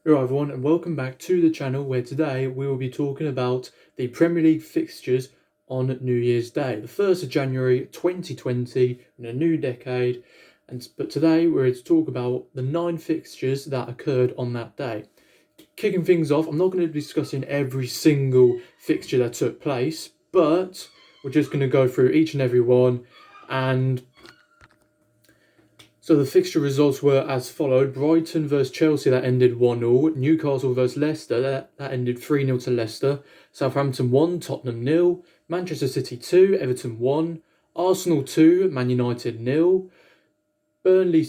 Hello everyone and welcome back to the channel where today we will be talking about the Premier League fixtures on New Year's Day, the 1st of January 2020 in a new decade. But today we're here to talk about the 9 fixtures that occurred on that day. Kicking things off, I'm not going to be discussing every single fixture that took place, but we're just going to go through each and every one. And so the fixture results were as followed: Brighton vs Chelsea, that ended 1-0. Newcastle vs Leicester, that ended 3-0 to Leicester. Southampton 1, Tottenham 0. Manchester City 2, Everton 1. Arsenal 2, Man United 0. Burnley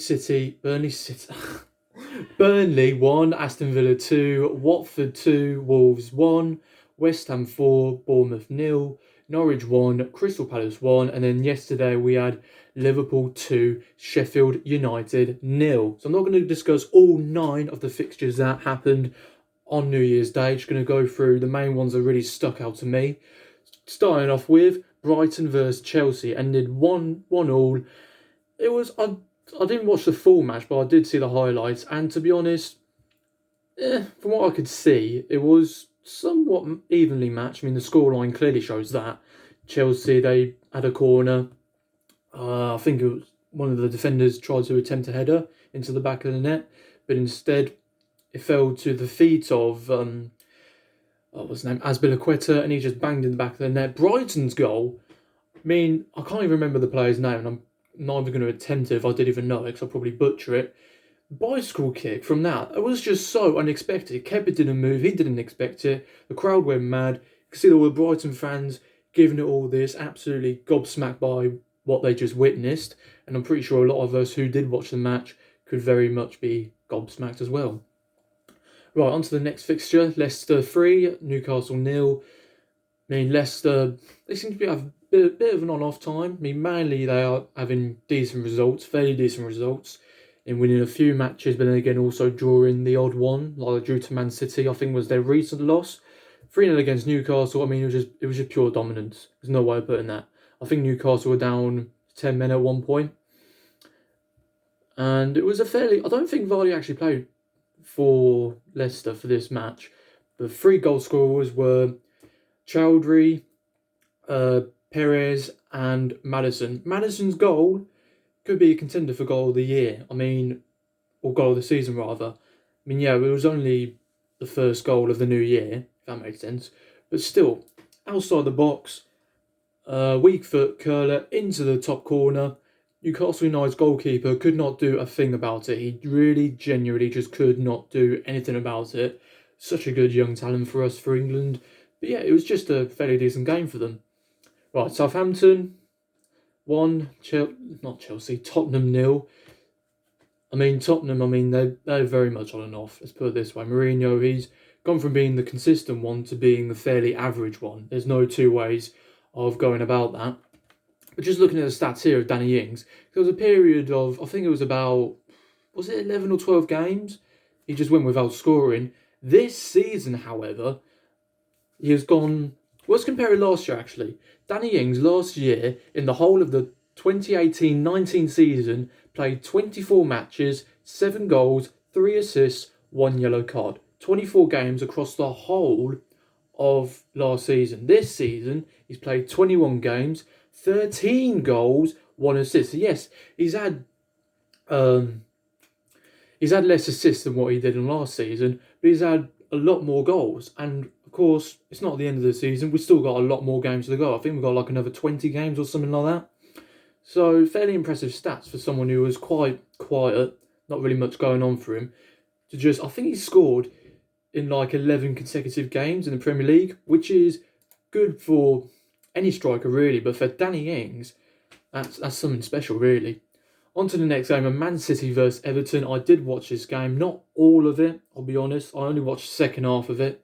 1, Aston Villa 2. Watford 2, Wolves 1. West Ham 4, Bournemouth 0. Norwich 1, Crystal Palace 1. And then yesterday we had Liverpool 2, Sheffield United 0. So I'm not going to discuss all 9 of the fixtures that happened on New Year's Day. Just going to go through the main ones that really stuck out to me. Starting off with Brighton vs Chelsea, ended 1-1. It was I didn't watch the full match, but I did see the highlights. And to be honest, from what I could see, it was somewhat evenly matched. I mean, the scoreline clearly shows that. Chelsea, they had a corner. I think it was one of the defenders tried to attempt a header into the back of the net, but instead it fell to the feet of what was his name, Azpilicueta, and he just banged in the back of the net. Brighton's goal, I mean, I can't even remember the player's name, and I'm not even going to attempt it if I did even know it, because I'll probably butcher it. Bicycle kick from that. It was just so unexpected. Kepa didn't move, he didn't expect it. The crowd went mad. You could see all the Brighton fans giving it all this, absolutely gobsmacked by what they just witnessed. And I'm pretty sure a lot of us who did watch the match could very much be gobsmacked as well. Right, on to the next fixture. Leicester 3, Newcastle 0. I mean, Leicester, they seem to be having a bit of an on-off time. I mean, mainly they are having decent results, fairly decent results, in winning a few matches, but then again also drawing the odd one, like they drew to Man City, I think was their recent loss. 3-0 against Newcastle, I mean, it was just pure dominance. There's no way of putting that. I think Newcastle were down 10 men at one point. And it was a fairly... I don't think Vardy actually played for Leicester for this match. The 3 goal scorers were Chowdhury, Perez and Maddison. Maddison's goal could be a contender for goal of the year. I mean, or goal of the season rather. I mean, yeah, it was only the first goal of the new year, if that makes sense. But still, outside the box, weak foot curler into the top corner. Newcastle United's goalkeeper could not do a thing about it. He really, genuinely just could not do anything about it. Such a good young talent for us, for England. But yeah, it was just a fairly decent game for them. Right, Southampton 1, not Chelsea, Tottenham 0. I mean, Tottenham, they're very much on and off. Let's put it this way. Mourinho, he's gone from being the consistent one to being the fairly average one. There's no two ways of going about that. But just looking at the stats here of Danny Ings, there was a period of, I think it was about, was it 11 or 12 games? He just went without scoring. This season, however, he has gone... Let's compare it last year, actually. Danny Ings, last year, in the whole of the 2018-19 season, played 24 matches, 7 goals, 3 assists, 1 yellow card. 24 games across the whole of last season. This season, he's played 21 games, 13 goals, 1 assist. So yes, he's had less assists than what he did in last season, but he's had a lot more goals. And of course, it's not the end of the season. We've still got a lot more games to go. I think we've got like another 20 games or something like that. So fairly impressive stats for someone who was quite quiet, not really much going on for him. I think he scored in like 11 consecutive games in the Premier League, which is good for any striker really, but for Danny Ings, that's something special really. On to the next game, Man City vs Everton. I did watch this game, not all of it, I'll be honest. I only watched the second half of it.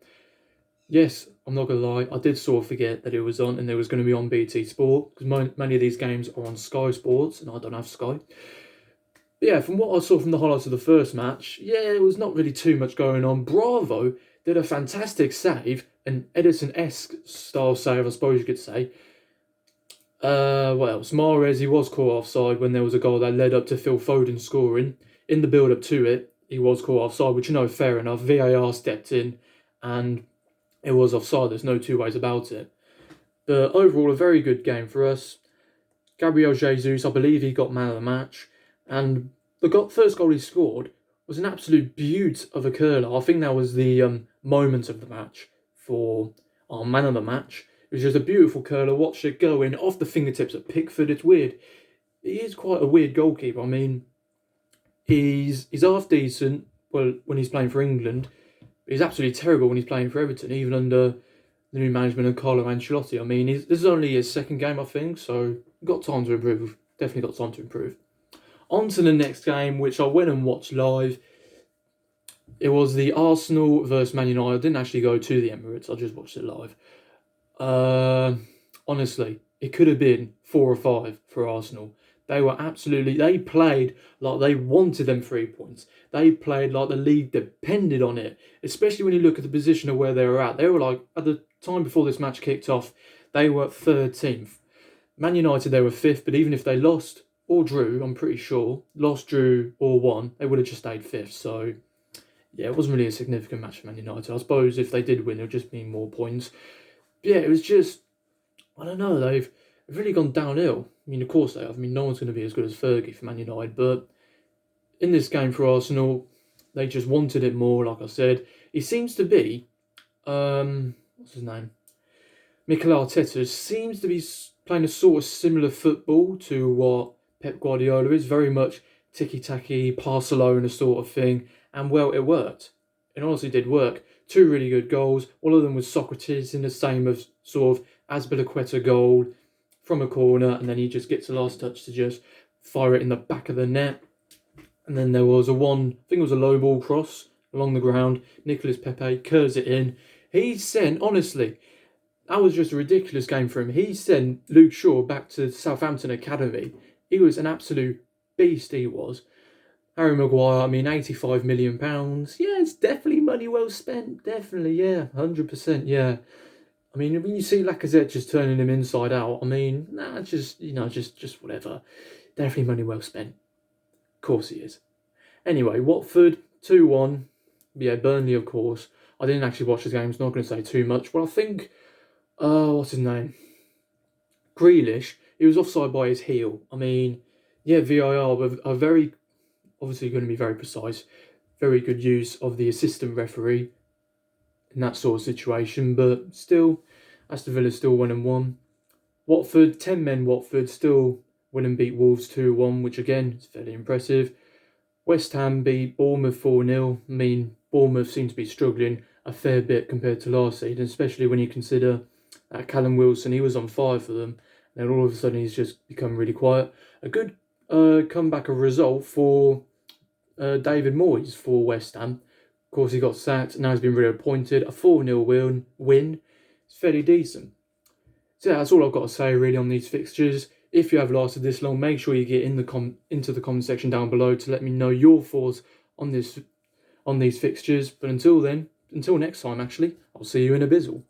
Yes, I'm not going to lie, I did sort of forget that it was on and it was going to be on BT Sport, because many of these games are on Sky Sports and I don't have Sky. But yeah, from what I saw from the highlights of the first match, yeah, it was not really too much going on. Bravo did a fantastic save, an Edison-esque style save, I suppose you could say. What else? Mahrez, he was caught offside when there was a goal that led up to Phil Foden scoring. In the build-up to it, he was caught offside, which, fair enough. VAR stepped in and it was offside. There's no two ways about it. But overall, a very good game for us. Gabriel Jesus, I believe he got man of the match. And the first goal he scored was an absolute beaut of a curler. I think that was the moment of the match for our man of the match. It was just a beautiful curler. Watch it go in off the fingertips of Pickford. It's weird. He is quite a weird goalkeeper. I mean, he's half decent, well, when he's playing for England. He's absolutely terrible when he's playing for Everton, even under the new management of Carlo Ancelotti. I mean, this is only his second game, I think, so got time to improve. Definitely got time to improve. On to the next game, which I went and watched live. It was the Arsenal versus Man United. I didn't actually go to the Emirates. I just watched it live. Honestly, it could have been 4 or 5 for Arsenal. They played like they wanted them 3 points. They played like the league depended on it, especially when you look at the position of where they were at. They were like, at the time before this match kicked off, they were 13th. Man United, they were 5th, but even if they lost or drew, I'm pretty sure, lost, drew, or won, they would have just stayed 5th. So, yeah, it wasn't really a significant match for Man United. I suppose if they did win, it would just mean more points. But yeah, it was just, I don't know, they've really gone downhill. I mean, of course they have. I mean, no one's going to be as good as Fergie for Man United, but in this game for Arsenal, they just wanted it more, like I said. He seems to be, what's his name? Mikel Arteta seems to be playing a sort of similar football to what Pep Guardiola is, very much ticky-tacky, Barcelona sort of thing, and well, it worked. It honestly did work. 2 really good goals. One of them was Socrates in the same as sort of Azpilicueta goal from a corner, and then he just gets the last touch to just fire it in the back of the net. And then there was I think it was a low ball cross along the ground. Nicolas Pepe curves it in. Honestly, that was just a ridiculous game for him. He sent Luke Shaw back to Southampton Academy. He was an absolute beast, he was. Harry Maguire, I mean, £85 million. Yeah, it's definitely money well spent. Definitely, yeah. 100%, yeah. I mean, when you see Lacazette just turning him inside out, I mean, just whatever. Definitely money well spent. Of course he is. Anyway, Watford, 2-1. Yeah, Burnley, of course. I didn't actually watch the game, so I'm not going to say too much. But I think, what's his name? Grealish, he was offside by his heel. I mean, yeah, VAR are very, obviously going to be very precise. Very good use of the assistant referee in that sort of situation, but still, Aston Villa still 1-1. Watford, 10 men Watford, still win and beat Wolves 2-1, which again is fairly impressive. West Ham beat Bournemouth 4-0. I mean, Bournemouth seem to be struggling a fair bit compared to last season, especially when you consider Callum Wilson, he was on fire for them, and then all of a sudden he's just become really quiet. A good comeback of result for David Moyes for West Ham. Of course, he got sacked. Now he's been reappointed. A 4-0 win. It's fairly decent. So yeah, that's all I've got to say really on these fixtures. If you have lasted this long, make sure you get into the comment section down below to let me know your thoughts on these fixtures. But until next time, actually, I'll see you in a bizzle.